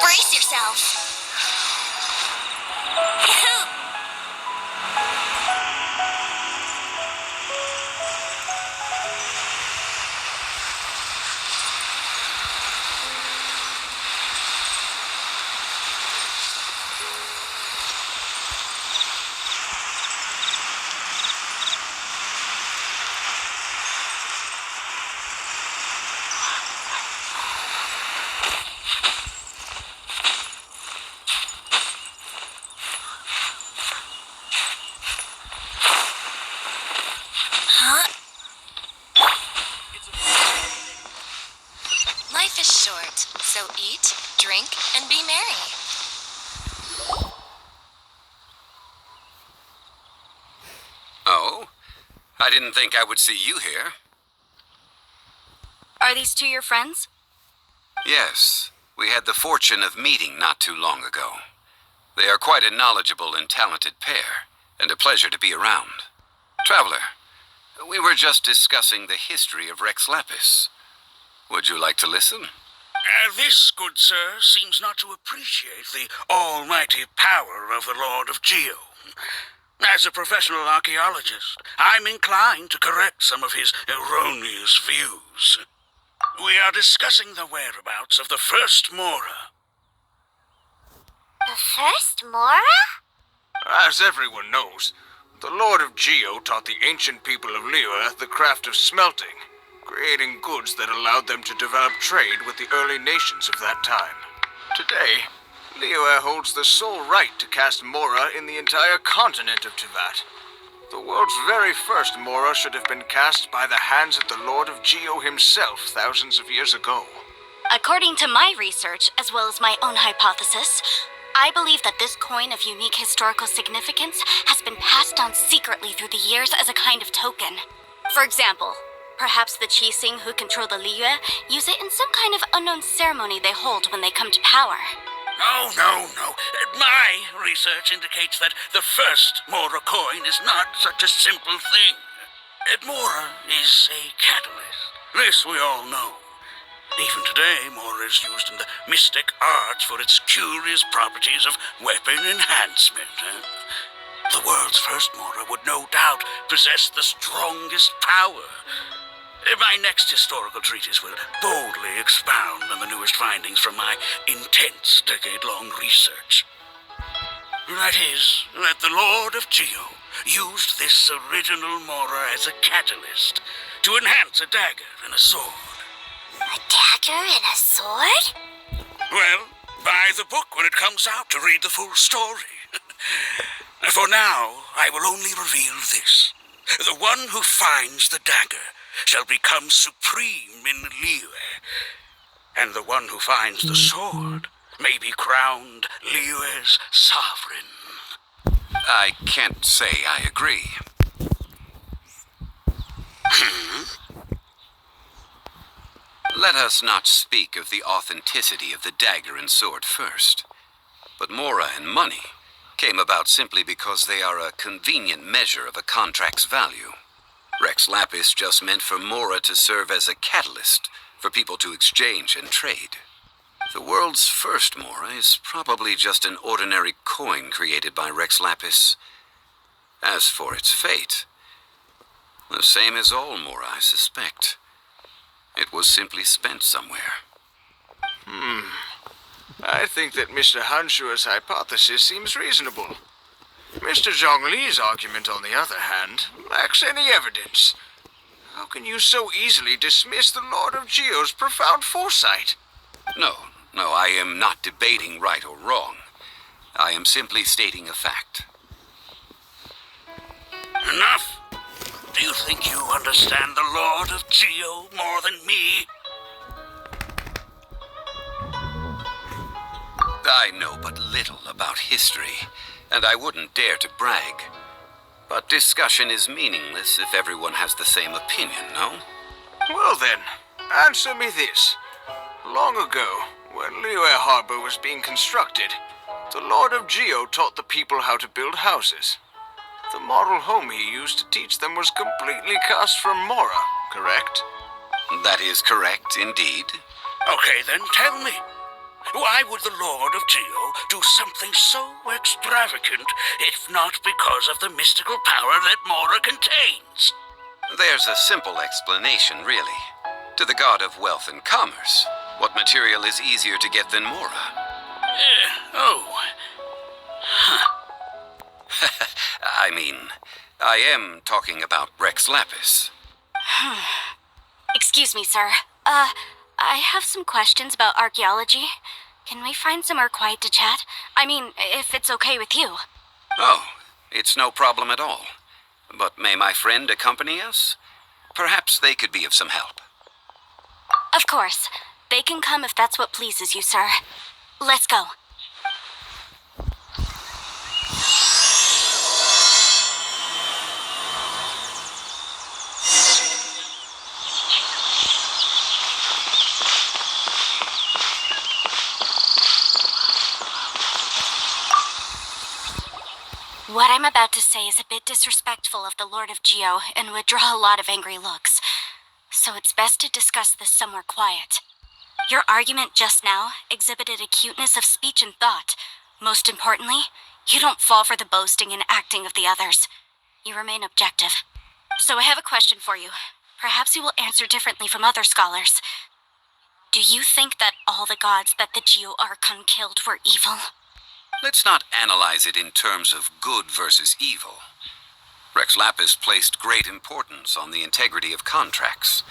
Brace yourself. Life is short, so eat, drink, and be merry. Oh? I didn't think I would see you here. Are these two your friends? Yes. We had the fortune of meeting not too long ago. They are quite a knowledgeable and talented pair, and a pleasure to be around. Traveler, we were just discussing the history of Rex Lapis. Would you like to listen? This, good sir, seems not to appreciate the almighty power of the Lord of Geo. As a professional archaeologist, I'm inclined to correct some of his erroneous views. We are discussing the whereabouts of the first Mora. The first Mora? As everyone knows, the Lord of Geo taught the ancient people of Liyue the craft of smelting, creating goods that allowed them to develop trade with the early nations of that time. Today, Liyue holds the sole right to cast Mora in the entire continent of Tivat. The world's very first Mora should have been cast by the hands of the Lord of Geo himself thousands of years ago. According to my research, as well as my own hypothesis, I believe that this coin of unique historical significance has been passed down secretly through the years as a kind of token. For example, perhaps the Qixing who control the Liyue use it in some kind of unknown ceremony they hold when they come to power. Oh, no. My research indicates that the first Mora coin is not such a simple thing. Mora is a catalyst. This we all know. Even today, Mora is used in the mystic arts for its curious properties of weapon enhancement. The world's first Mora would no doubt possess the strongest power. My next historical treatise will boldly expound on the newest findings from my intense decade-long research. That is, that the Lord of Geo used this original Mora as a catalyst to enhance a dagger and a sword. A dagger and a sword? Well, buy the book when it comes out to read the full story. For now, I will only reveal this. The one who finds the dagger shall become supreme in Liyue, and the one who finds the sword may be crowned Liyue's sovereign. I can't say I agree. Let us not speak of the authenticity of the dagger and sword first. But Mora and money came about simply because they are a convenient measure of a contract's value. Rex Lapis just meant for Mora to serve as a catalyst for people to exchange and trade. The world's first Mora is probably just an ordinary coin created by Rex Lapis. As for its fate, the same as all Mora, I suspect. It was simply spent somewhere. I think that Mr. Hanshua's hypothesis seems reasonable. Mr. Zhongli's argument, on the other hand, lacks any evidence. How can you so easily dismiss the Lord of Geo's profound foresight? No, I am not debating right or wrong. I am simply stating a fact. Enough! Do you think you understand the Lord of Geo more than me? I know but little about history, and I wouldn't dare to brag. But discussion is meaningless if everyone has the same opinion, no? Well then, answer me this. Long ago, when Liyue Harbor was being constructed, the Lord of Geo taught the people how to build houses. The model home he used to teach them was completely cast from Mora, correct? That is correct, indeed. Okay, then tell me. Why would the Lord of Geo do something so extravagant if not because of the mystical power that Mora contains? There's a simple explanation, really. To the god of wealth and commerce, what material is easier to get than Mora? I am talking about Rex Lapis. Excuse me, sir. I have some questions about archaeology. Can we find somewhere quiet to chat? I mean, if it's okay with you. Oh, it's no problem at all. But may my friend accompany us? Perhaps they could be of some help. Of course. They can come if that's what pleases you, sir. Let's go. What I'm about to say is a bit disrespectful of the Lord of Geo and would draw a lot of angry looks. So it's best to discuss this somewhere quiet. Your argument just now exhibited acuteness of speech and thought. Most importantly, you don't fall for the boasting and acting of the others. You remain objective. So I have a question for you. Perhaps you will answer differently from other scholars. Do you think that all the gods that the Geo Archon killed were evil? Let's not analyze it in terms of good versus evil. Rex Lapis placed great importance on the integrity of contracts.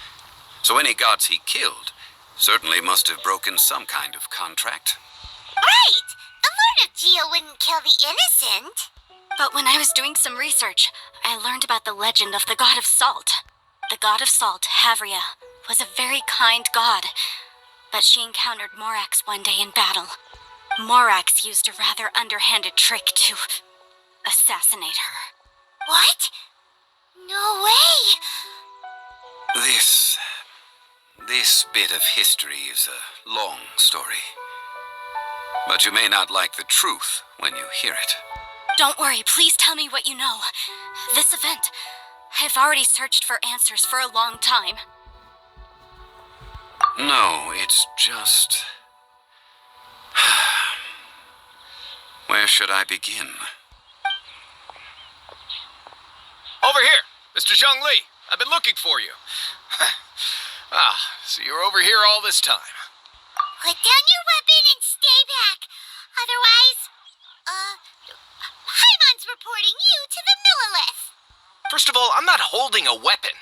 So any gods he killed certainly must have broken some kind of contract. Right! The Lord of Geo wouldn't kill the innocent. But when I was doing some research, I learned about the legend of the god of salt. The god of salt, Havria, was a very kind god. But she encountered Morax one day in battle. Morax used a rather underhanded trick to assassinate her. What? No way! This bit of history is a long story. But you may not like the truth when you hear it. Don't worry, please tell me what you know. This event, I've already searched for answers for a long time. No, it's just... Where should I begin? Over here, Mr. Zhongli. I've been looking for you. So you're over here all this time. Put down your weapon and stay back. Otherwise, Paimon's reporting you to the Millilith. First of all, I'm not holding a weapon.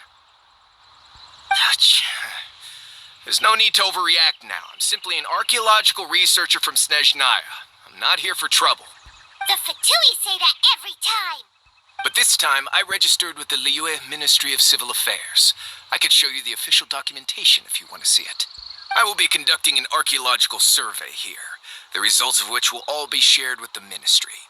There's no need to overreact now. I'm simply an archaeological researcher from Snezhnaya. I'm not here for trouble. The Fatui say that every time. But this time, I registered with the Liyue Ministry of Civil Affairs. I could show you the official documentation if you want to see it. I will be conducting an archaeological survey here. the results of which will all be shared with the Ministry.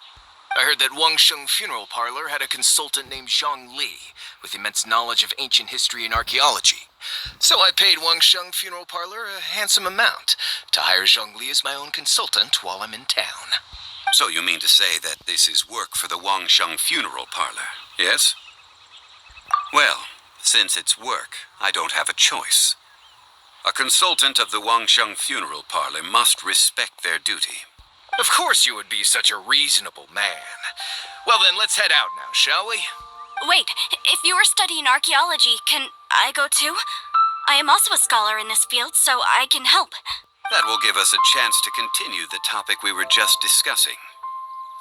I heard that Wangsheng Funeral Parlor had a consultant named Zhongli with immense knowledge of ancient history and archaeology. So I paid Wangsheng Funeral Parlor a handsome amount to hire Zhongli as my own consultant while I'm in town. So you mean to say that this is work for the Wangsheng Funeral Parlor, yes? Well, since it's work, I don't have a choice. A consultant of the Wangsheng Funeral Parlor must respect their duty. Of course you would be such a reasonable man. Well then, let's head out now, shall we? Wait, if you are studying archaeology, can I go too? I am also a scholar in this field, so I can help. That will give us a chance to continue the topic we were just discussing.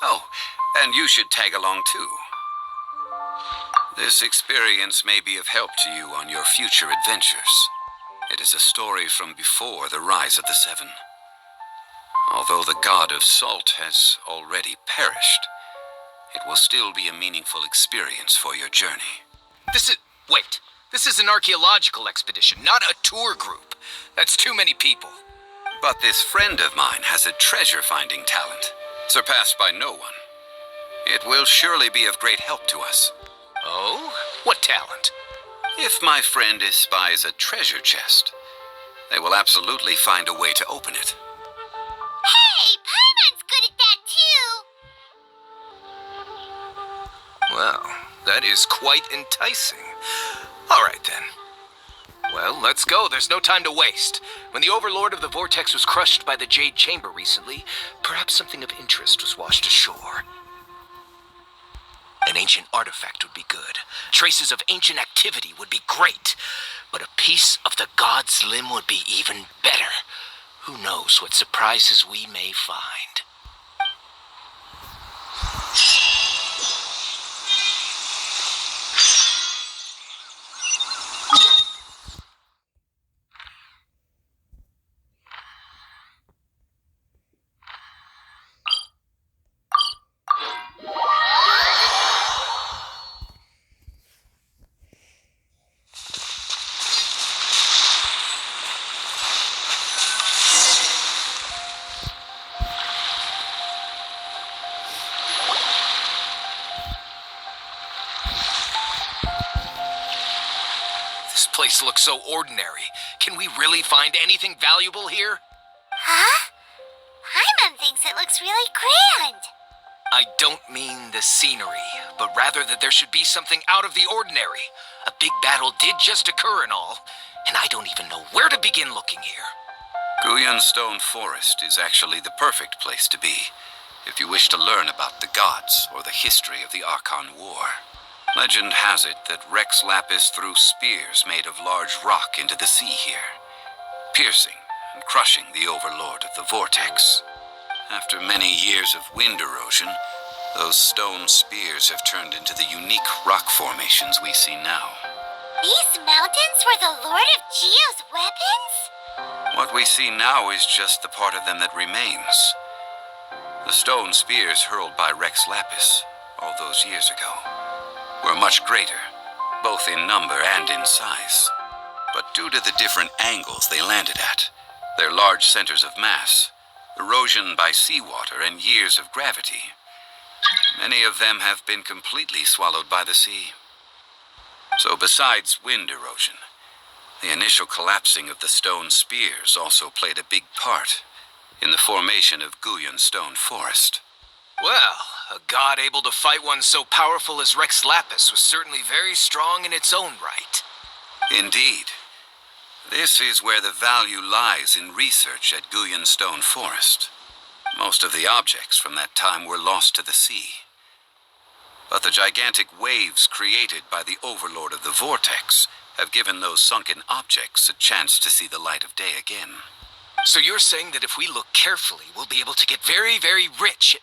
Oh, and you should tag along too. This experience may be of help to you on your future adventures. It is a story from before the rise of the Seven. Although the god of salt has already perished, it will still be a meaningful experience for your journey. Wait. This is an archaeological expedition, not a tour group. That's too many people. But this friend of mine has a treasure-finding talent, surpassed by no one. It will surely be of great help to us. Oh? What talent? If my friend espies a treasure chest, they will absolutely find a way to open it. Hey, Paimon's good at that too! Well, that is quite enticing. All right, then. Well, let's go. There's no time to waste. When the Overlord of the Vortex was crushed by the Jade Chamber recently, perhaps something of interest was washed ashore. An ancient artifact would be good. Traces of ancient activity would be great. But a piece of the god's limb would be even better. Who knows what surprises we may find. This place looks so ordinary. Can we really find anything valuable here? Huh? Paimon thinks it looks really grand. I don't mean the scenery, but rather that there should be something out of the ordinary. A big battle did just occur and all, and I don't even know where to begin looking here. Guyan Stone Forest is actually the perfect place to be, if you wish to learn about the gods or the history of the Archon War. Legend has it that Rex Lapis threw spears made of large rock into the sea here, piercing and crushing the Overlord of the Vortex. After many years of wind erosion, those stone spears have turned into the unique rock formations we see now. These mountains were the Lord of Geo's weapons? What we see now is just the part of them that remains. The stone spears hurled by Rex Lapis all those years ago were much greater, both in number and in size. But due to the different angles they landed at, their large centers of mass, erosion by seawater, and years of gravity, many of them have been completely swallowed by the sea. So besides wind erosion, the initial collapsing of the stone spears also played a big part in the formation of Guyan Stone Forest. Well, a god able to fight one so powerful as Rex Lapis was certainly very strong in its own right. Indeed. This is where the value lies in research at Guyan Stone Forest. Most of the objects from that time were lost to the sea. But the gigantic waves created by the Overlord of the Vortex have given those sunken objects a chance to see the light of day again. So you're saying that if we look carefully, we'll be able to get very, very rich.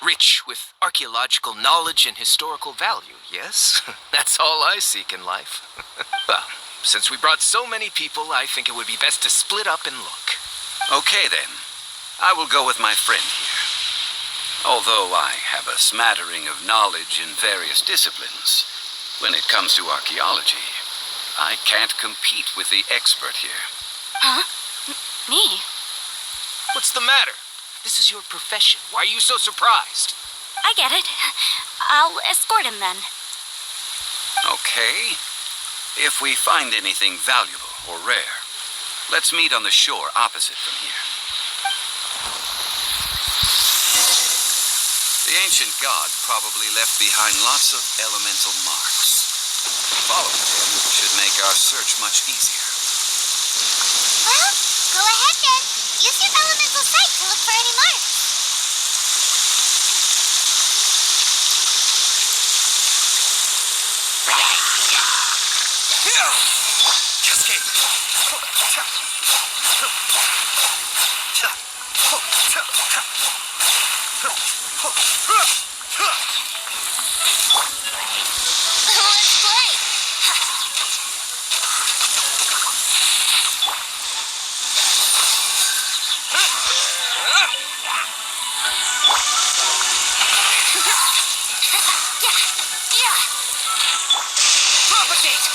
Rich with archaeological knowledge and historical value, yes? That's all I seek in life. Well, since we brought so many people, I think it would be best to split up and look. Okay then, I will go with my friend here. Although I have a smattering of knowledge in various disciplines, when it comes to archaeology, I can't compete with the expert here. Huh? Me? What's the matter? This is your profession. Why are you so surprised? I get it. I'll escort him then. Okay. If we find anything valuable or rare, let's meet on the shore opposite from here. The ancient god probably left behind lots of elemental marks. Following them should make our search much easier. Well, go ahead then. Use your elemental sight to look for any marks. Let's play. Yeah. Propagate!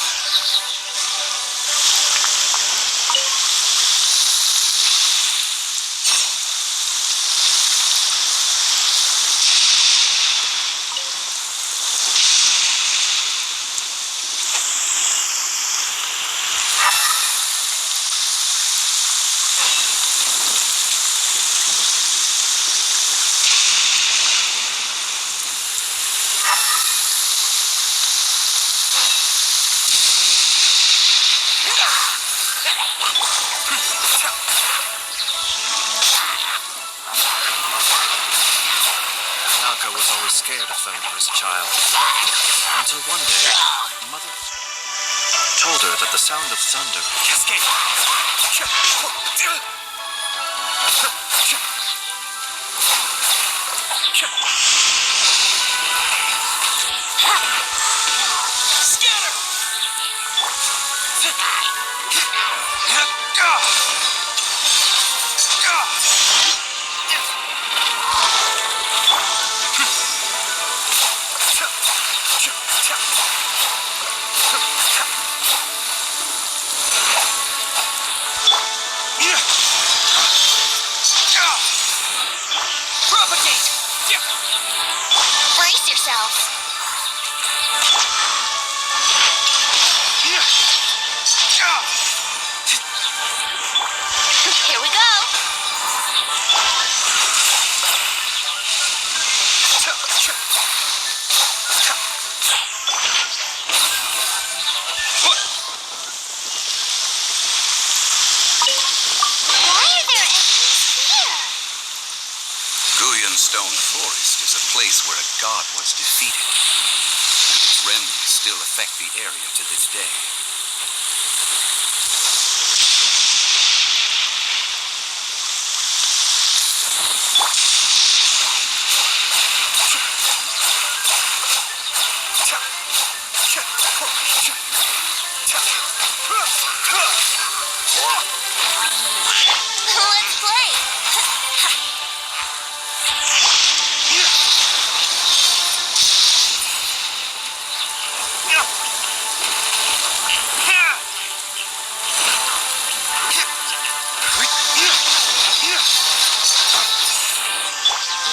Antiqua was always scared of thunder as a child. Until one day, Mother told her that the sound of thunder Cascade! Scatter! Propagate! Brace yourselves. Here we go. Why are there enemies here? Guyan Stone Forest is a place where a god was defeated. Its remnants still affect the area to this day. Let's play.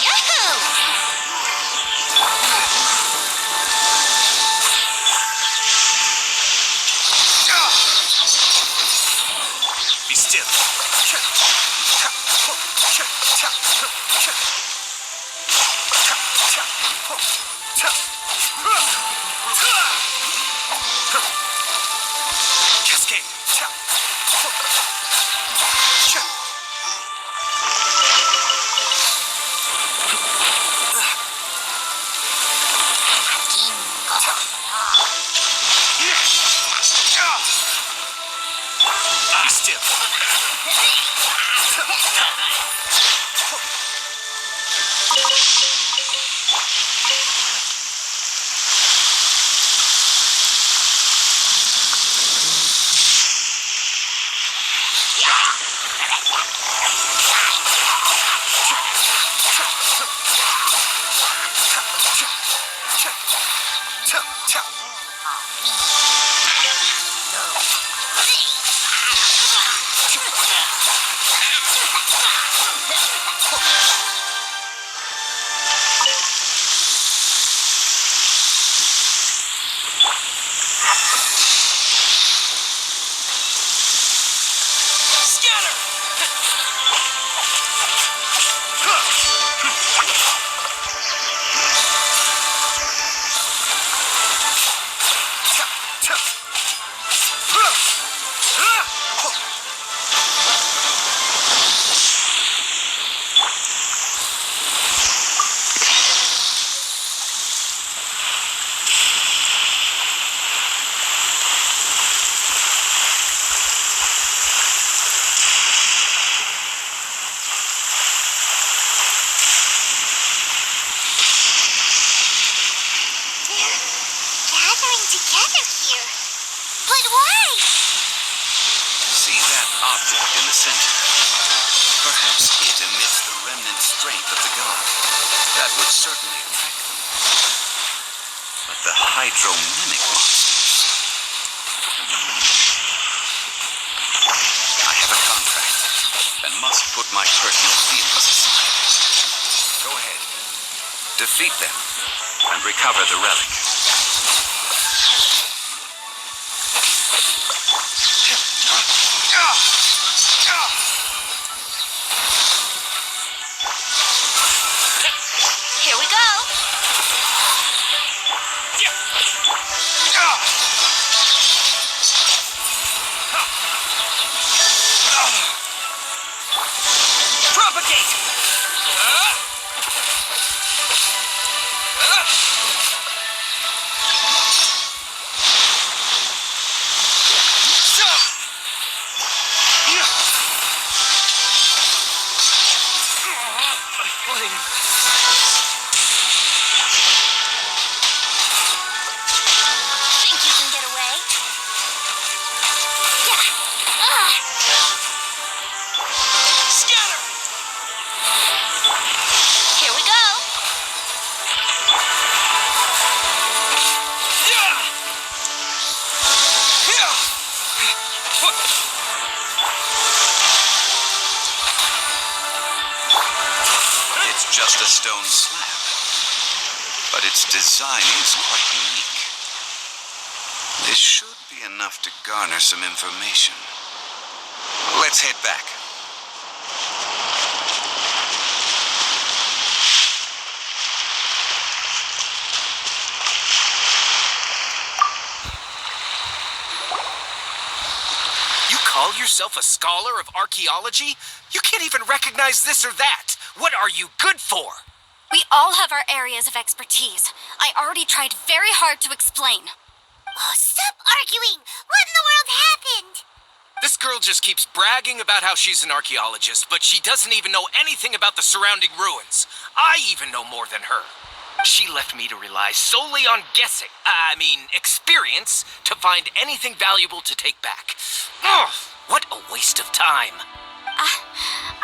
Yahoo! be still. Cascade! Be still. certainly track them. But the hydromimic monsters... I have a contract, and must put my personal feelings aside. Go ahead. Defeat them, and recover the relic. Here we go. Propagate! Think you can get away? Yeah. Scatter! Here we go. It's just a stone slab, but its design is quite unique. This should be enough to garner some information. Let's head back. You call yourself a scholar of archaeology? You can't even recognize this or that. What are you good for? We all have our areas of expertise. I already tried very hard to explain. Oh, stop arguing! What in the world happened? This girl just keeps bragging about how she's an archaeologist, but she doesn't even know anything about the surrounding ruins. I even know more than her. She left me to rely solely on guessing, experience, to find anything valuable to take back. Ugh, what a waste of time.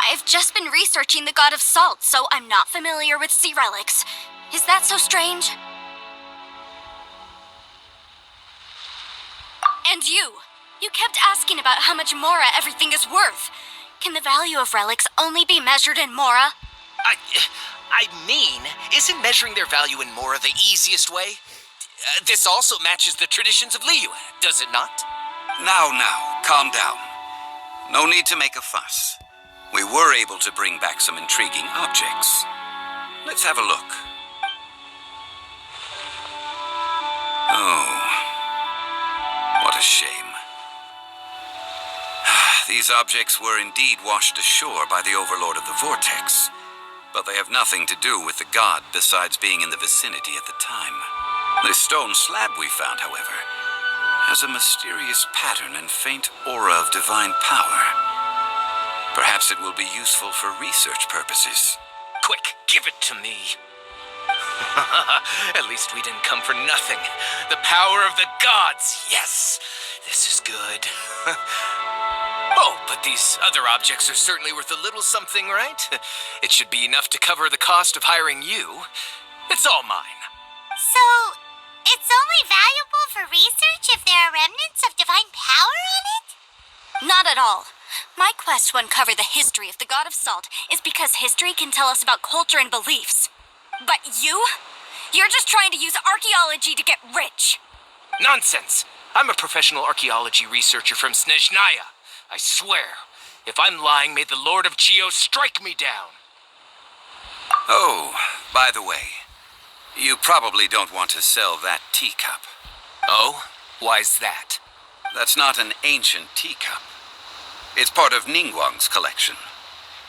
I've just been researching the god of salt, so I'm not familiar with sea relics. Is that so strange? And you kept asking about how much Mora everything is worth. Can the value of relics only be measured in Mora? Isn't measuring their value in Mora the easiest way? This also matches the traditions of Liyue, does it not? Now, calm down. No need to make a fuss. We were able to bring back some intriguing objects. Let's have a look. Oh, what a shame. These objects were indeed washed ashore by the Overlord of the Vortex, but they have nothing to do with the god besides being in the vicinity at the time. This stone slab we found, however, has a mysterious pattern and faint aura of divine power. Perhaps it will be useful for research purposes. Quick, give it to me. At least we didn't come for nothing. The power of the gods, yes. This is good. Oh, but these other objects are certainly worth a little something, right? It should be enough to cover the cost of hiring you. It's all mine. So, it's only valuable for research if there are remnants of divine power on it? Not at all. My quest to uncover the history of the god of salt is because history can tell us about culture and beliefs. But you're just trying to use archaeology to get rich. Nonsense. I'm a professional archaeology researcher from Snezhnaya. I swear, if I'm lying, may the Lord of Geo strike me down. Oh, by the way, you probably don't want to sell that teacup. Oh? Why's that? That's not an ancient teacup. It's part of Ningguang's collection.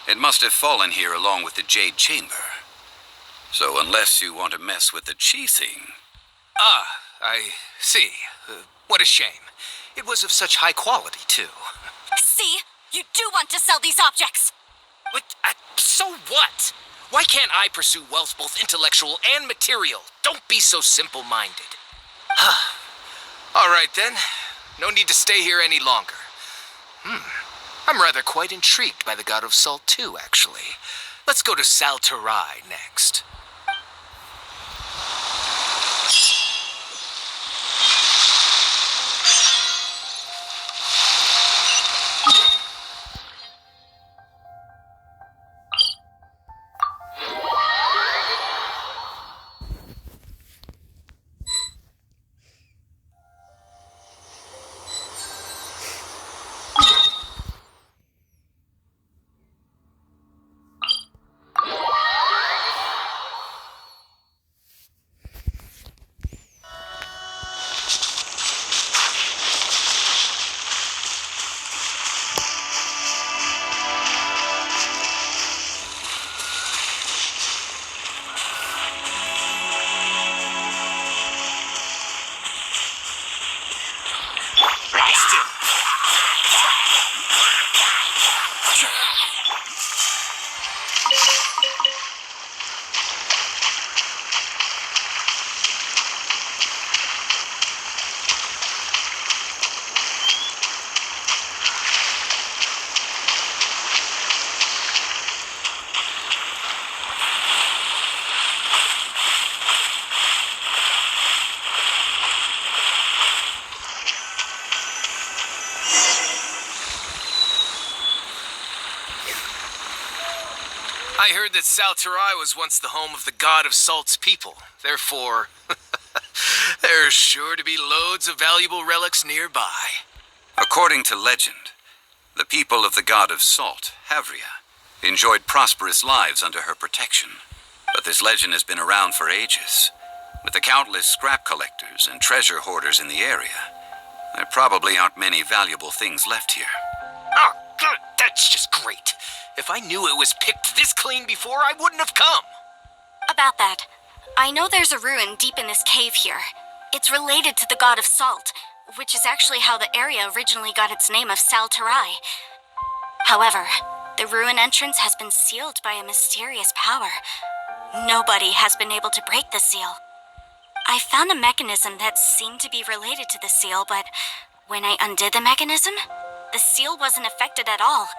It must have fallen here along with the Jade Chamber. So unless you want to mess with the chi thing... Ah, I see. What a shame. It was of such high quality, too. See? You do want to sell these objects! But, so what? Why can't I pursue wealth both intellectual and material? Don't be so simple-minded. All right, then. No need to stay here any longer. I'm rather quite intrigued by the God of Salt, too, actually. Let's go to Saltarai next. I heard that Salterai was once the home of the god of Salt's people. Therefore, there's sure to be loads of valuable relics nearby. According to legend, the people of the god of Salt, Havria, enjoyed prosperous lives under her protection. But this legend has been around for ages. With the countless scrap collectors and treasure hoarders in the area, there probably aren't many valuable things left here. Oh, good. That's just great. If I knew it was picked this clean before, I wouldn't have come. About that, I know there's a ruin deep in this cave here. It's related to the god of Salt, which is actually how the area originally got its name of Salterai. However, the ruin entrance has been sealed by a mysterious power. Nobody has been able to break the seal. I found a mechanism that seemed to be related to the seal, but when I undid the mechanism, the seal wasn't affected at all.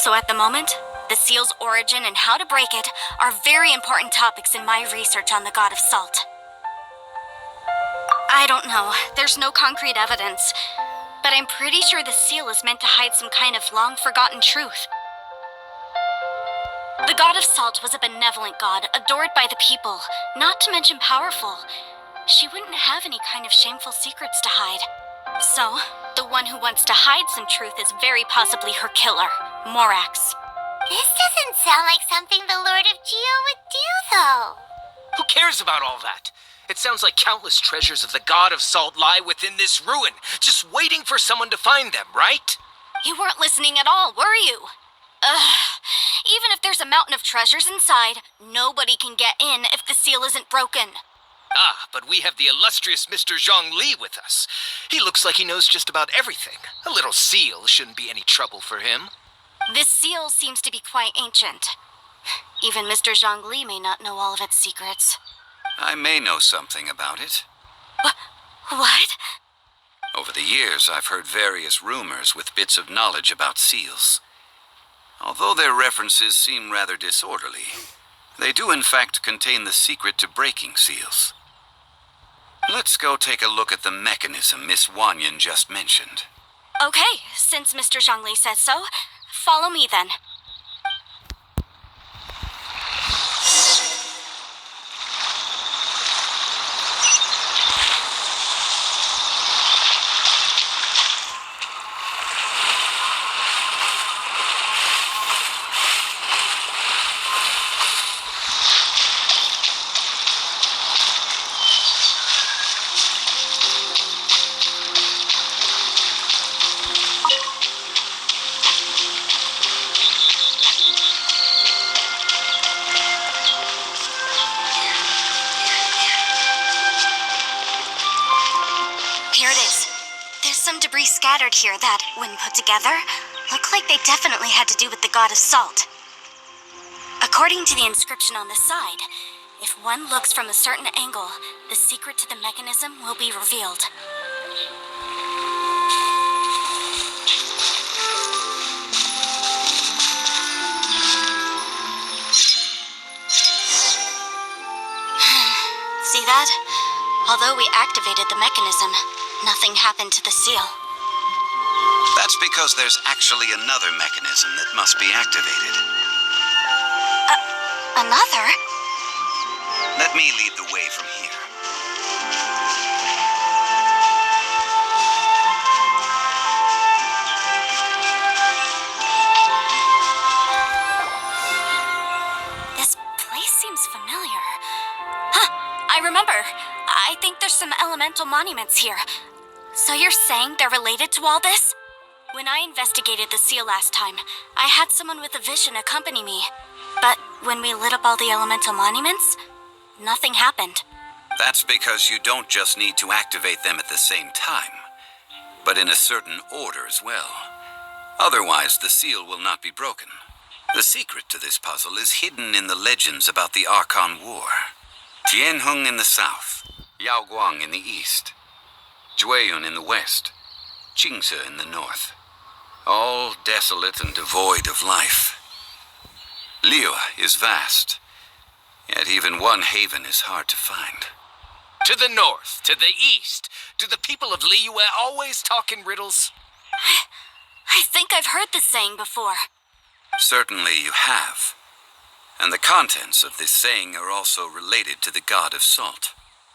So at the moment, the seal's origin and how to break it are very important topics in my research on the god of Salt. I don't know, there's no concrete evidence, but I'm pretty sure the seal is meant to hide some kind of long-forgotten truth. The god of Salt was a benevolent god, adored by the people, not to mention powerful. She wouldn't have any kind of shameful secrets to hide. So, the one who wants to hide some truth is very possibly her killer, Morax. This doesn't sound like something the Lord of Geo would do, though. Who cares about all that? It sounds like countless treasures of the god of Salt lie within this ruin, just waiting for someone to find them, right? You weren't listening at all, were you? Even if there's a mountain of treasures inside, nobody can get in if the seal isn't broken. Ah, but we have the illustrious Mr. Zhongli with us. He looks like he knows just about everything. A little seal shouldn't be any trouble for him. This seal seems to be quite ancient. Even Mr. Zhongli may not know all of its secrets. I may know something about it. What? Over the years, I've heard various rumors with bits of knowledge about seals. Although their references seem rather disorderly, they do in fact contain the secret to breaking seals. Let's go take a look at the mechanism Miss Wanyan just mentioned. Okay, since Mr. Zhongli says so, follow me then. Here it is. There's some debris scattered here that, when put together, look like they definitely had to do with the god of Salt. According to the inscription on the side, if one looks from a certain angle, the secret to the mechanism will be revealed. See that? Although we activated the mechanism, nothing happened to the seal. That's because there's actually another mechanism that must be activated. Another? Let me lead the way from here. This place seems familiar. Huh, I remember. I think there's some elemental monuments here. So you're saying they're related to all this? When I investigated the seal last time, I had someone with a vision accompany me. But when we lit up all the elemental monuments, nothing happened. That's because you don't just need to activate them at the same time, but in a certain order as well. Otherwise, the seal will not be broken. The secret to this puzzle is hidden in the legends about the Archon War. Tianheng in the south, Yaoguang in the east, Jueyun in the west, Qingce in the north. All desolate and devoid of life. Liyue is vast, yet even one haven is hard to find. To the north, to the east. Do the people of Liyue always talk in riddles? I think I've heard this saying before. Certainly you have. And the contents of this saying are also related to the god of salt,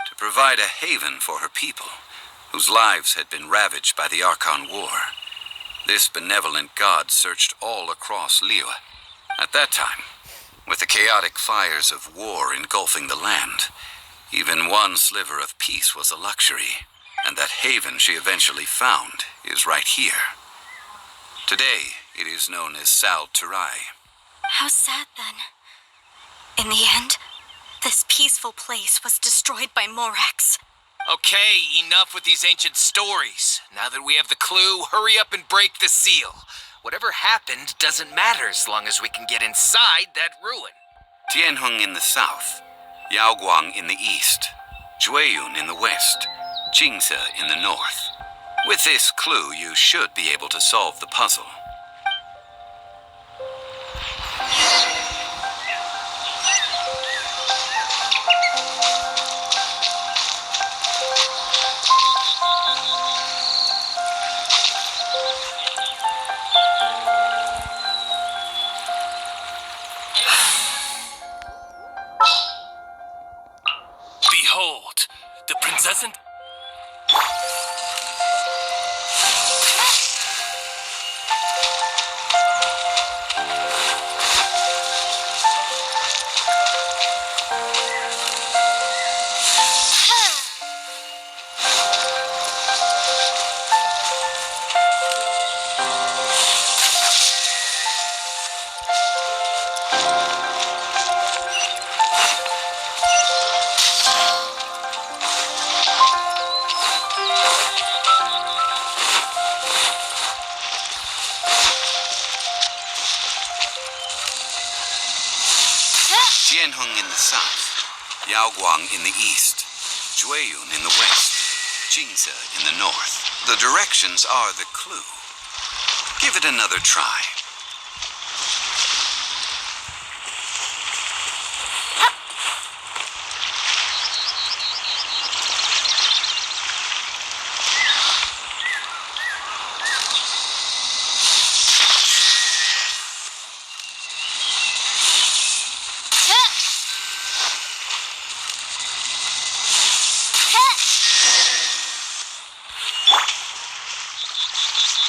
to provide a haven for her people, whose lives had been ravaged by the Archon War. This benevolent god searched all across Liyue. At that time, with the chaotic fires of war engulfing the land, even one sliver of peace was a luxury, and that haven she eventually found is right here. Today, it is known as Sal Turai. How sad, then. In the end, this peaceful place was destroyed by Morax. Okay, enough with these ancient stories. Now that we have the clue, hurry up and break the seal. Whatever happened doesn't matter as long as we can get inside that ruin. Tianheng in the south, Yaoguang in the east, Jueyun in the west, Jingze in the north. With this clue, you should be able to solve the puzzle. Behold, the princess and... Tianheng in the south, Yaoguang in the east, Jueyun in the west, Jingze in the north. The directions are the clue. Give it another try.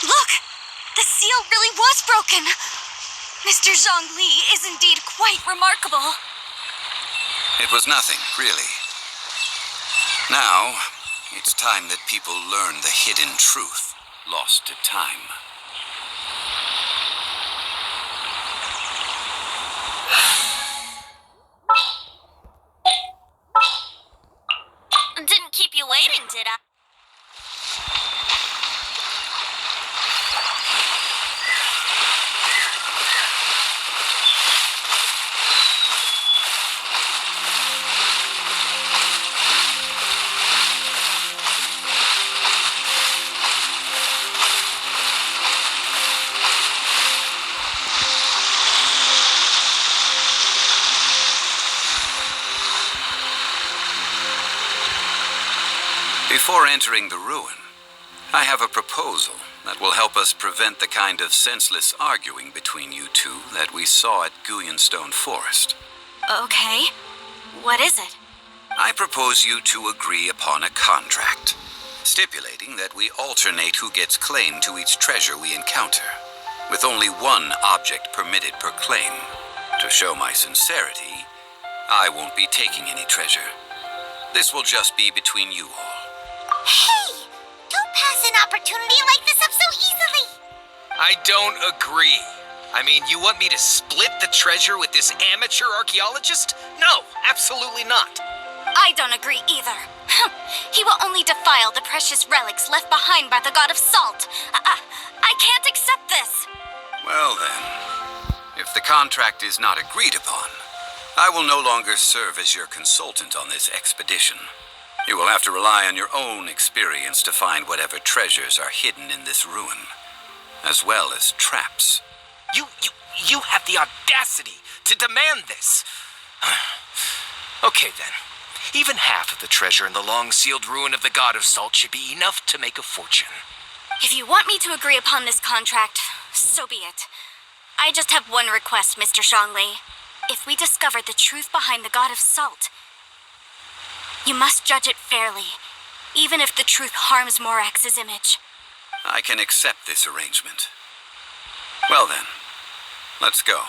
Look! The seal really was broken! Mr. Zhongli is indeed quite remarkable. It was nothing, really. Now, it's time that people learn the hidden truth lost to time. Didn't keep you waiting, did I? Before entering the ruin, I have a proposal that will help us prevent the kind of senseless arguing between you two that we saw at Guyonstone Forest. Okay. What is it? I propose you two agree upon a contract, stipulating that we alternate who gets claim to each treasure we encounter, with only one object permitted per claim. To show my sincerity, I won't be taking any treasure. This will just be between you all. Hey! Don't pass an opportunity like this up so easily! I don't agree. I mean, you want me to split the treasure with this amateur archaeologist? No, absolutely not. I don't agree either. He will only defile the precious relics left behind by the god of salt. I can't accept this. Well then, if the contract is not agreed upon, I will no longer serve as your consultant on this expedition. You will have to rely on your own experience to find whatever treasures are hidden in this ruin, as well as traps. You have the audacity to demand this. Okay then. Even half of the treasure in the long-sealed ruin of the god of salt should be enough to make a fortune. If you want me to agree upon this contract, so be it. I just have one request, Mr. Zhongli. If we discover the truth behind the God of Salt, you must judge it fairly, even if the truth harms Morax's image. I can accept this arrangement. Well then, let's go.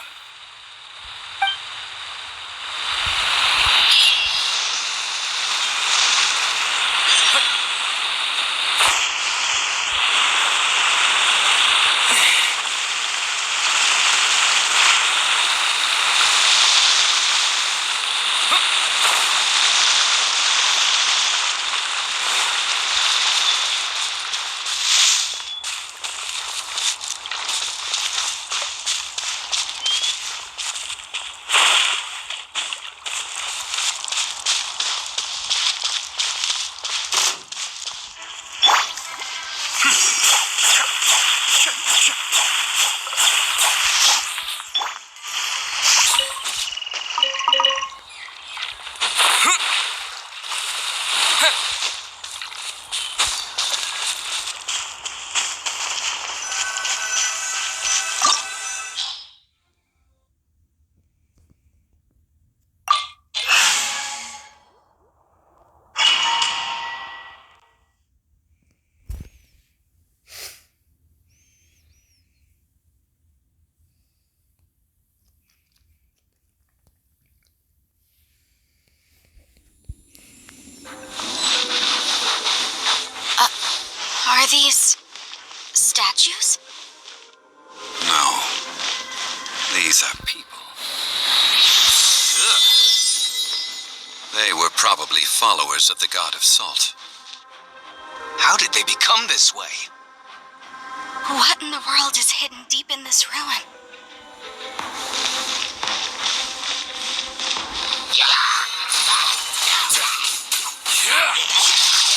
Are these statues? No. These are people. They were probably followers of the God of Salt. How did they become this way? What in the world is hidden deep in this ruin?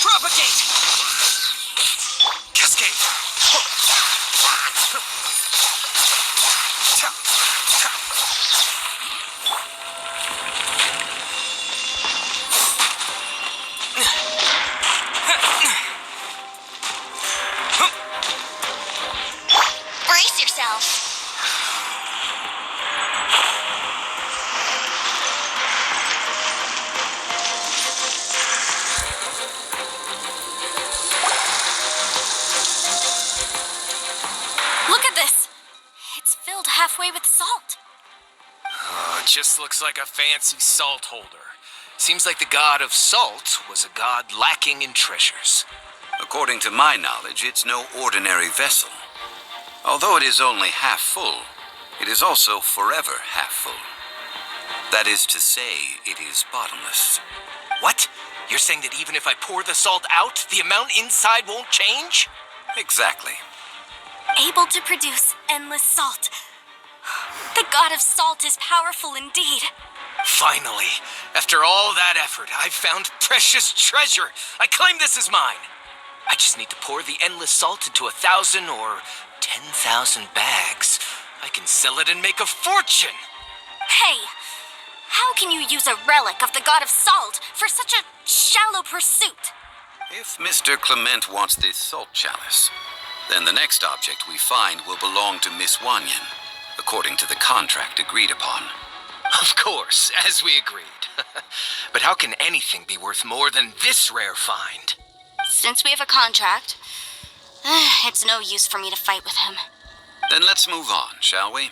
Propagate! Cascade! Brace yourself. Look at this. It's filled halfway with salt. Oh, it just looks like a fancy salt holder. Seems like the God of Salt was a god lacking in treasures. According to my knowledge, it's no ordinary vessel. Although it is only half full, it is also forever half full. That is to say, it is bottomless. What? You're saying that even if I pour the salt out, the amount inside won't change? Exactly. Able to produce endless salt. The God of Salt is powerful indeed. Finally, after all that effort, I've found precious treasure. I claim this as mine. I just need to pour the endless salt into 1,000 or 10,000 bags. I can sell it and make a fortune. Hey, how can you use a relic of the God of Salt for such a shallow pursuit? If Mr. Clement wants this salt chalice, then the next object we find will belong to Miss Wanyan, according to the contract agreed upon. Of course, as we agreed. But how can anything be worth more than this rare find? Since we have a contract, it's no use for me to fight with him. Then let's move on, shall we?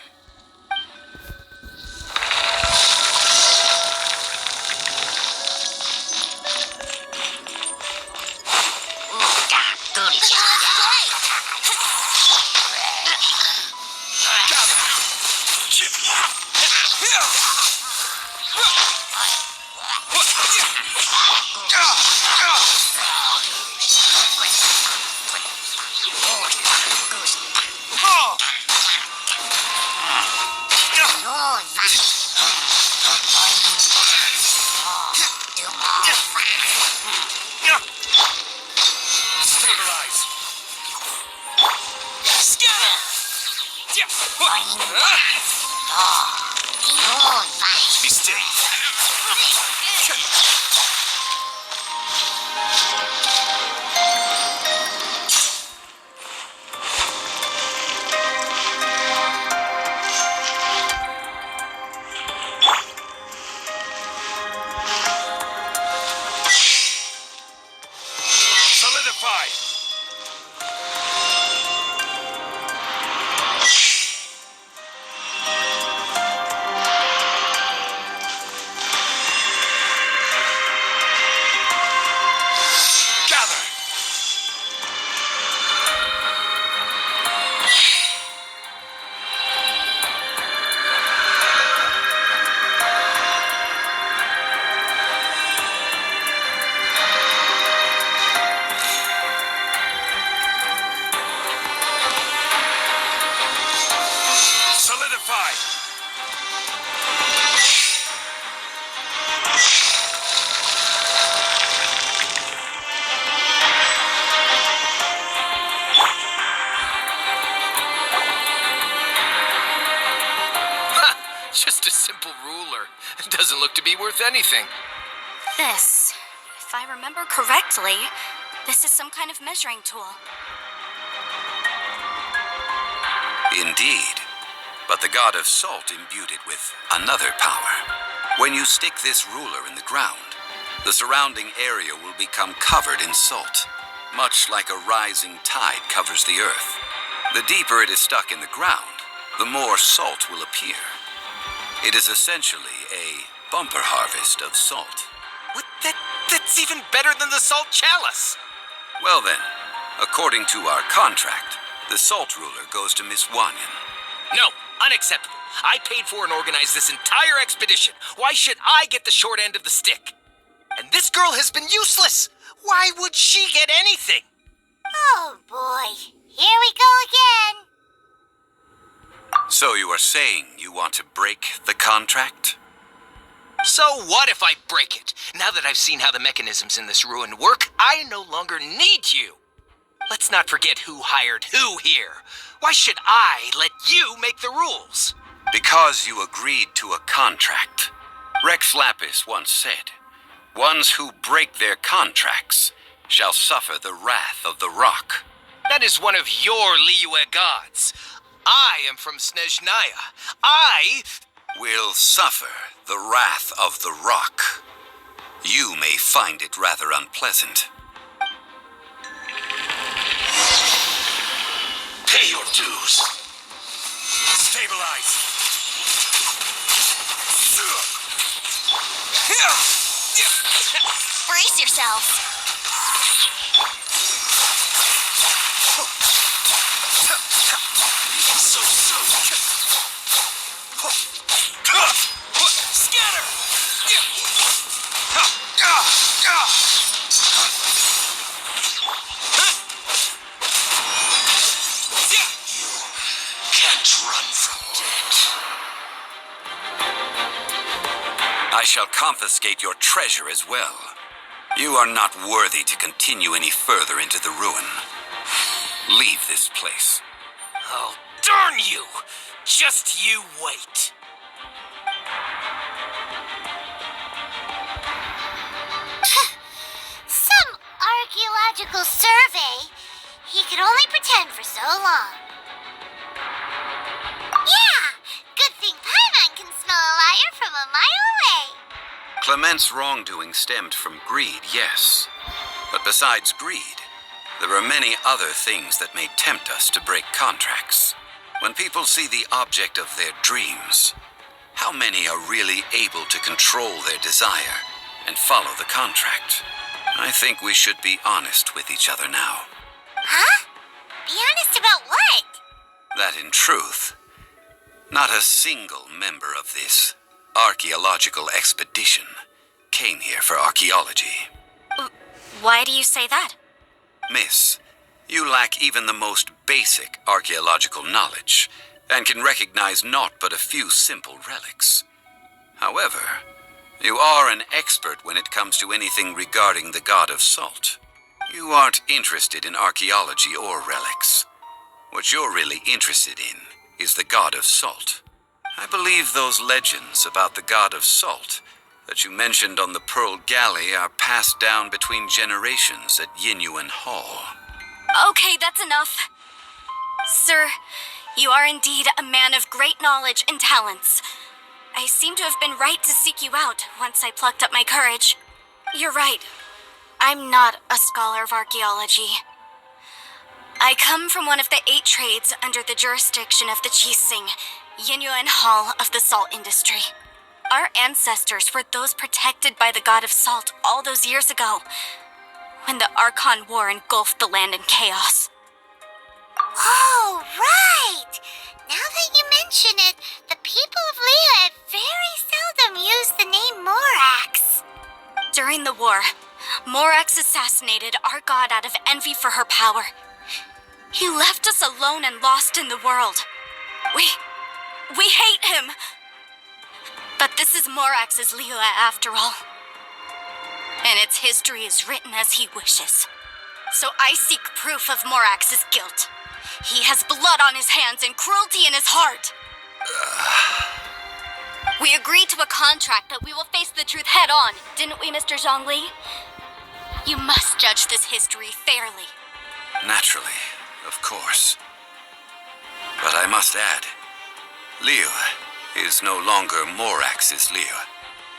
Be still. Just a simple ruler. It doesn't look to be worth anything. This, if I remember correctly, this is some kind of measuring tool. Indeed. But the god of salt imbued it with another power. When you stick this ruler in the ground, the surrounding area will become covered in salt, much like a rising tide covers the earth. The deeper it is stuck in the ground, the more salt will appear. It is essentially a bumper harvest of salt. What? That's even better than the salt chalice. Well then, according to our contract, the salt ruler goes to Miss Wanyan. No, unacceptable. I paid for and organized this entire expedition. Why should I get the short end of the stick? And this girl has been useless. Why would she get anything? Oh boy, here we go again. So you are saying you want to break the contract? So what if I break it? Now that I've seen how the mechanisms in this ruin work, I no longer need you. Let's not forget who hired who here. Why should I let you make the rules? Because you agreed to a contract. Rex Lapis once said, "Ones who break their contracts shall suffer the wrath of the rock." That is one of your Liyue gods. I am from Snezhnaya. I will suffer the wrath of the rock. You may find it rather unpleasant. Pay your dues. Stabilize. Brace yourself. Scatter! Can't run from death. I shall confiscate your treasure as well. You are not worthy to continue any further into the ruin. Leave this place. Oh, darn you! Just you wait. Some archaeological survey. He could only pretend for so long. Yeah! Good thing Paimon can smell a liar from a mile away. Clement's wrongdoing stemmed from greed, yes. But besides greed, there are many other things that may tempt us to break contracts. When people see the object of their dreams, how many are really able to control their desire and follow the contract? I think we should be honest with each other now. Huh? Be honest about what? That in truth, not a single member of this archaeological expedition came here for archaeology. Why do you say that? Miss, you lack even the most basic archaeological knowledge, and can recognize naught but a few simple relics. However, you are an expert when it comes to anything regarding the god of salt. You aren't interested in archaeology or relics. What you're really interested in is the god of salt. I believe those legends about the god of salt that you mentioned on the Pearl Galley are passed down between generations at Yinyuan Hall. Okay, that's enough. Sir, you are indeed a man of great knowledge and talents. I seem to have been right to seek you out once I plucked up my courage. You're right. I'm not a scholar of archaeology. I come from one of the 8 trades under the jurisdiction of the Chising, Yinyuan Hall of the salt industry. Our ancestors were those protected by the god of salt all those years ago, when the Archon War engulfed the land in chaos. Oh, right! Now that you mention it, the people of Liyue very seldom use the name Morax. During the war, Morax assassinated our god out of envy for her power. He left us alone and lost in the world. We hate him! But this is Morax's Liyue after all. And its history is written as he wishes. So I seek proof of Morax's guilt. He has blood on his hands and cruelty in his heart. We agreed to a contract that we will face the truth head on, didn't we, Mr. Zhongli? You must judge this history fairly. Naturally, of course. But I must add, Liu is no longer Morax's Liu.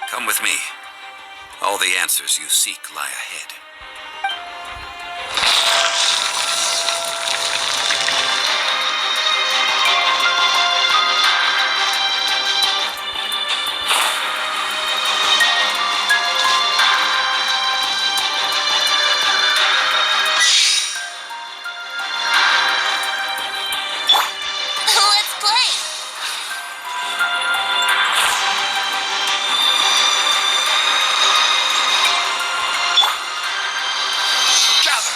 Come with me. All the answers you seek lie ahead. Let's play! Gather!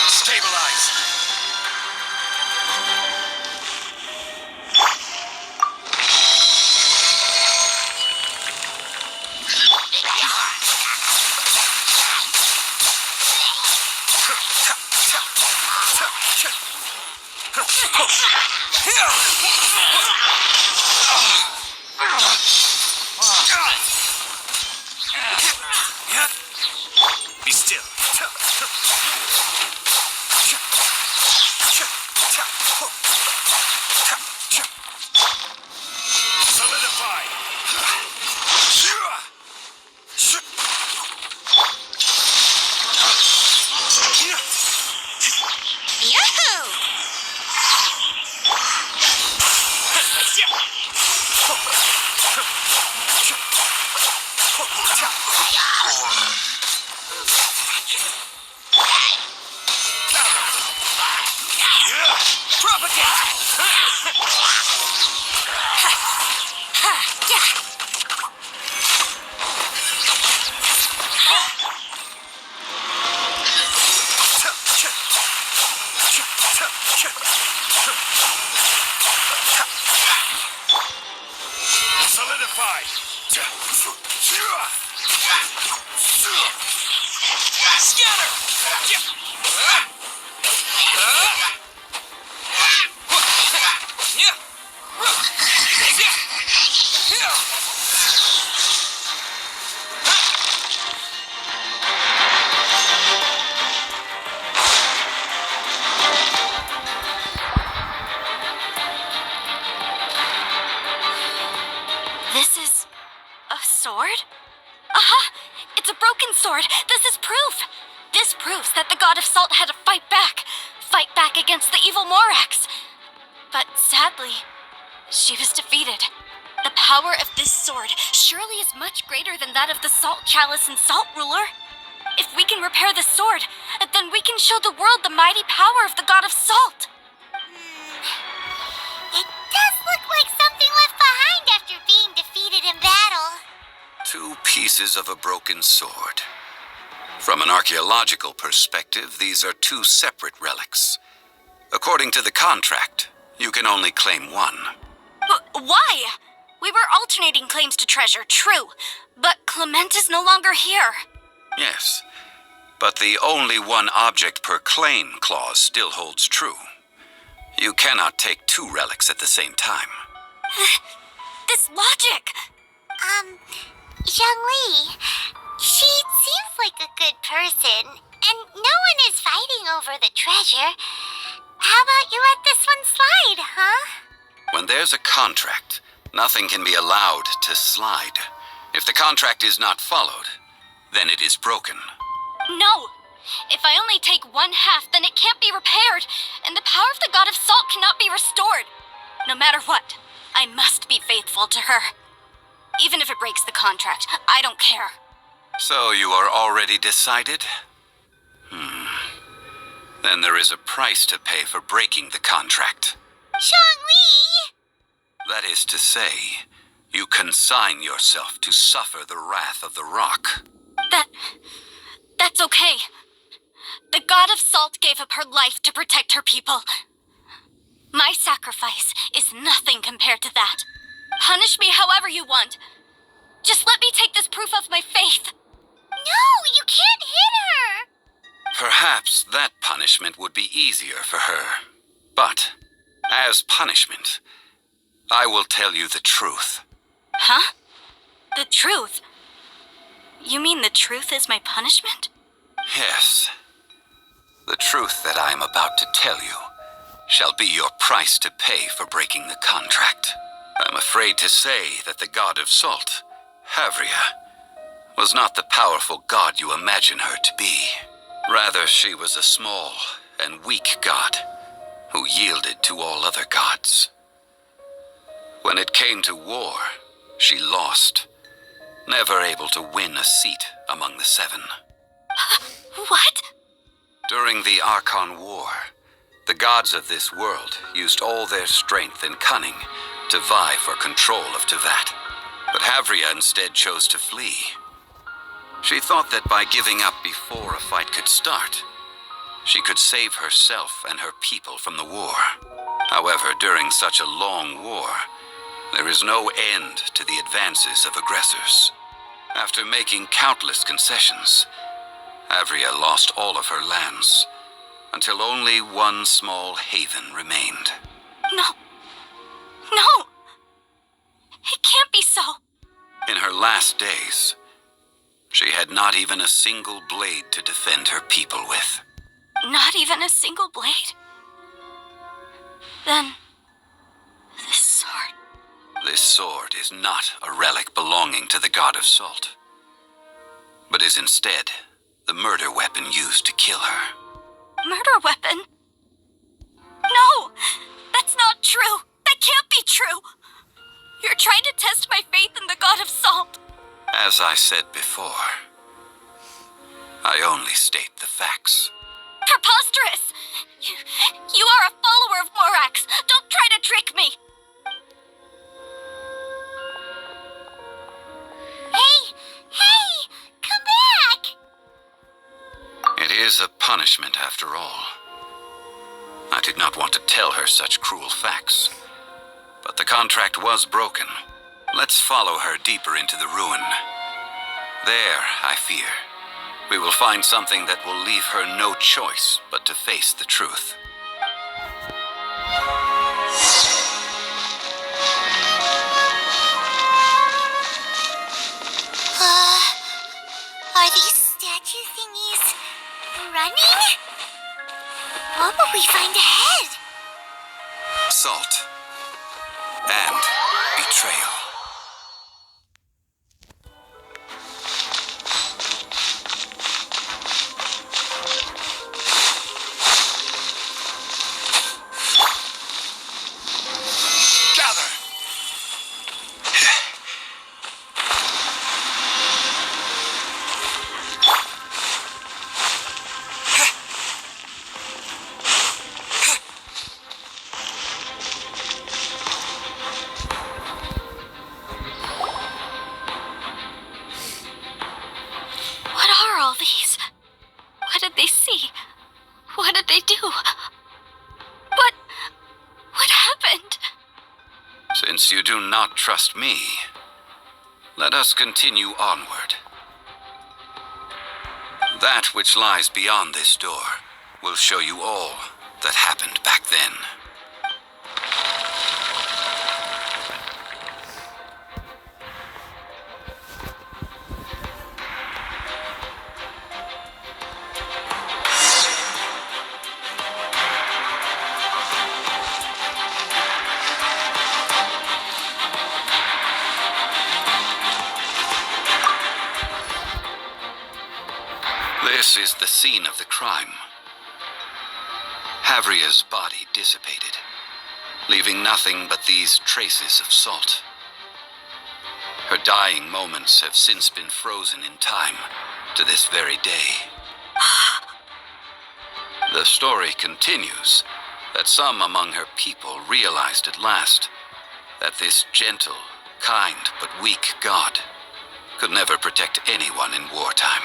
Stabilize! Be still. Solidify. Yahoo! Solidify. This is a sword? Aha! It's a broken sword! This is proof! This proves that the god of salt had to fight back against the evil Morax. But sadly, she was defeated. The power of this sword surely is much greater than that of the Salt Chalice and Salt Ruler. If we can repair the sword, then we can show the world the mighty power of the god of salt. It does look like something left behind after being defeated in battle. 2 pieces of a broken sword. From an archaeological perspective, these are 2 separate relics. According to the contract, you can only claim one. Why? We were alternating claims to treasure, true, but Clement is no longer here. Yes, but the only one object per claim clause still holds true. You cannot take 2 relics at the same time. This logic! Zhongli, she seems like a good person, and no one is fighting over the treasure. How about you let this one slide, huh? When there's a contract, nothing can be allowed to slide. If the contract is not followed, then it is broken. No! If I only take 1/2, then it can't be repaired, and the power of the god of salt cannot be restored. No matter what, I must be faithful to her. Even if it breaks the contract, I don't care. So you are already decided? Then there is a price to pay for breaking the contract. Zhongli! That is to say, you consign yourself to suffer the wrath of the rock. That's okay. The god of salt gave up her life to protect her people. My sacrifice is nothing compared to that. Punish me however you want. Just let me take this proof of my faith easier for her. But, as punishment, I will tell you the truth. Huh? The truth? You mean the truth is my punishment? Yes. The truth that I am about to tell you shall be your price to pay for breaking the contract. I'm afraid to say that the god of salt, Havria, was not the powerful god you imagine her to be. Rather, she was a small and weak god who yielded to all other gods. When it came to war, she lost, never able to win a seat among the seven. What? During the Archon War, the gods of this world used all their strength and cunning to vie for control of Tevat. But Havria instead chose to flee. She thought that by giving up before a fight could start, she could save herself and her people from the war. However, during such a long war, there is no end to the advances of aggressors. After making countless concessions, Havria lost all of her lands, until only one small haven remained. No. No! It can't be so. In her last days, she had not even a single blade to defend her people with. Not even a single blade? Then, this sword. This sword is not a relic belonging to the god of salt, but is instead the murder weapon used to kill her. Murder weapon? No! That's not true! That can't be true! You're trying to test my faith in the god of salt. As I said before, I only state the facts. Preposterous! You are a follower of Morax. Don't try to trick me. Hey! Come back! It is a punishment after all. I did not want to tell her such cruel facts, but the contract was broken. Let's follow her deeper into the ruin. There, I fear, we will find something that will leave her no choice but to face the truth. Are these statue thingies running? What will we find ahead? Salt and betrayal. Since you do not trust me, let us continue onward. That which lies beyond this door will show you all that happened back then. This is the scene of the crime. Havria's body dissipated, leaving nothing but these traces of salt. Her dying moments have since been frozen in time to this very day. The story continues that some among her people realized at last that this gentle, kind, but weak god could never protect anyone in wartime.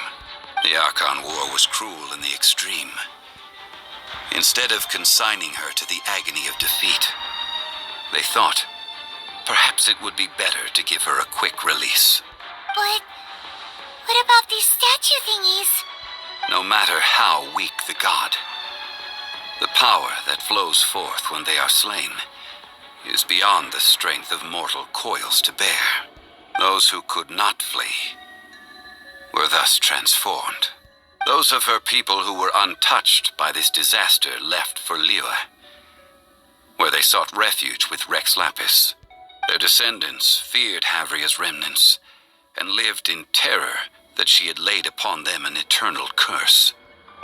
The Archon War was cruel in the extreme. Instead of consigning her to the agony of defeat, they thought perhaps it would be better to give her a quick release. But what about these statue thingies? No matter how weak the god, The power that flows forth when they are slain is beyond the strength of mortal coils to bear. Those who could not flee were thus transformed. Those of her people who were untouched by this disaster left for Liyue, where they sought refuge with Rex Lapis. Their descendants feared Havria's remnants and lived in terror that she had laid upon them an eternal curse.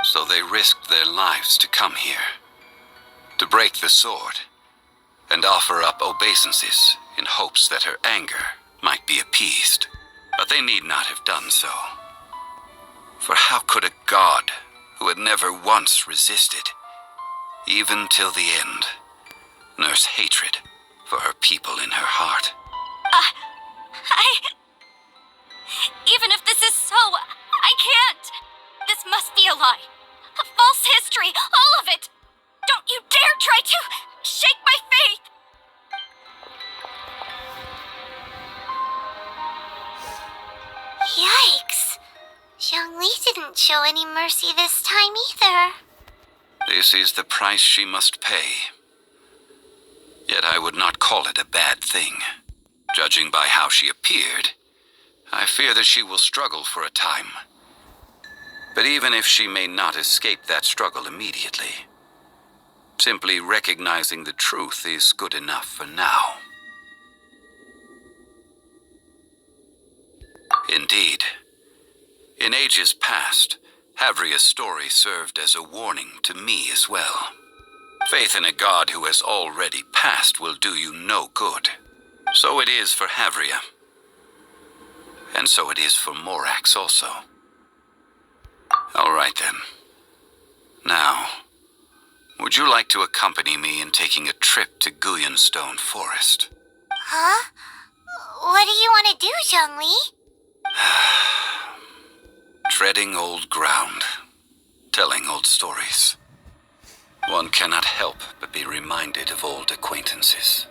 So they risked their lives to come here, to break the sword, and offer up obeisances in hopes that her anger might be appeased. But they need not have done so. For how could a god who had never once resisted, even till the end, nurse hatred for her people in her heart? Even if this is so, I can't. This must be a lie. A false history, all of it. Don't you dare try to shake my faith. Yikes. Zhongli didn't show any mercy this time either. This is the price she must pay. Yet I would not call it a bad thing. Judging by how she appeared, I fear that she will struggle for a time. But even if she may not escape that struggle immediately, simply recognizing the truth is good enough for now. Indeed, in ages past, Havria's story served as a warning to me as well. Faith in a god who has already passed will do you no good. So it is for Havria. And so it is for Morax also. All right then. Now, would you like to accompany me in taking a trip to Guyonstone Forest? Huh? What do you want to do, Zhongli? Treading old ground, telling old stories. One cannot help but be reminded of old acquaintances.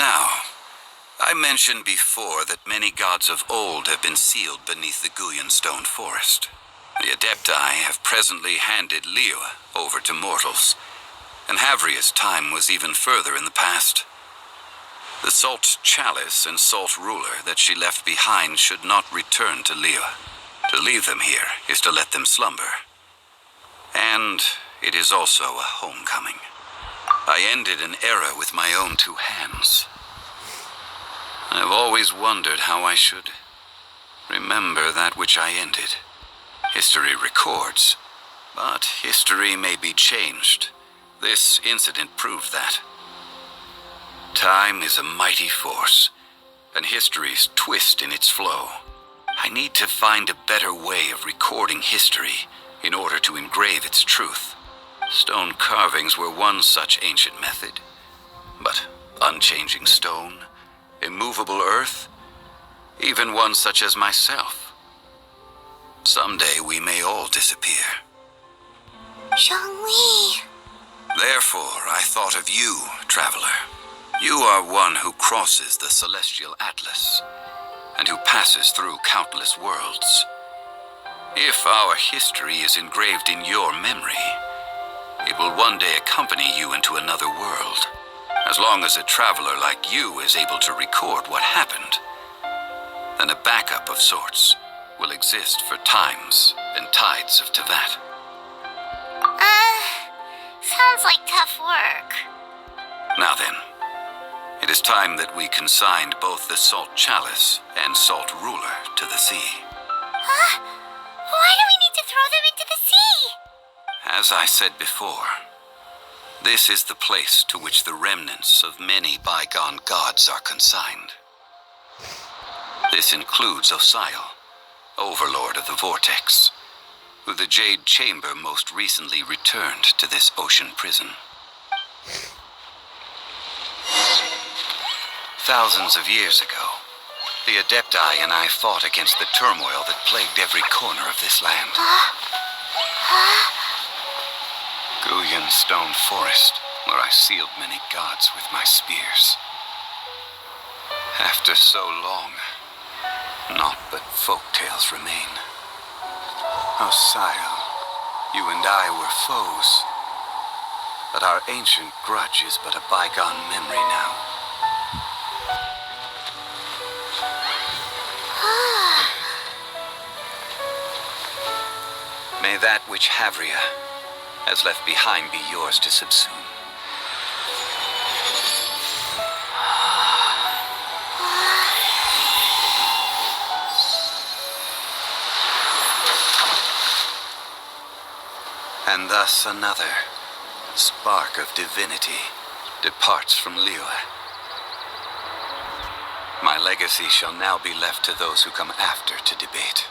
Now, I mentioned before that many gods of old have been sealed beneath the Guyan stone forest. The Adepti have presently handed Liyue over to mortals, and Havria's time was even further in the past. The Salt Chalice and Salt Ruler that she left behind should not return to Liyue. To leave them here is to let them slumber. And it is also a homecoming. I ended an era with my own two hands. I've always wondered how I should remember that which I ended. History records, but history may be changed. This incident proved that. Time is a mighty force, and history's twist in its flow. I need to find a better way of recording history in order to engrave its truth. Stone carvings were one such ancient method, but unchanging stone, immovable earth, even one such as myself. Someday we may all disappear. Zhongli. Therefore, I thought of you, traveler. You are one who crosses the celestial atlas, and who passes through countless worlds. If our history is engraved in your memory, it will one day accompany you into another world. As long as a traveler like you is able to record what happened, then a backup of sorts will exist for times and tides of Tevat. Sounds like tough work. Now then, it is time that we consigned both the Salt Chalice and Salt Ruler to the sea. Huh? Why do we need to throw them into the sea? As I said before, this is the place to which the remnants of many bygone gods are consigned. This includes Osial, overlord of the Vortex, who the Jade Chamber most recently returned to this ocean prison. Thousands of years ago, the Adepti and I fought against the turmoil that plagued every corner of this land. Guyan Stone Forest, where I sealed many gods with my spears. After so long, naught but folk tales remain. Osial, you and I were foes, but our ancient grudge is but a bygone memory now. May that which Havria has left behind be yours to subsume. And thus another spark of divinity departs from Liyue. My legacy shall now be left to those who come after to debate.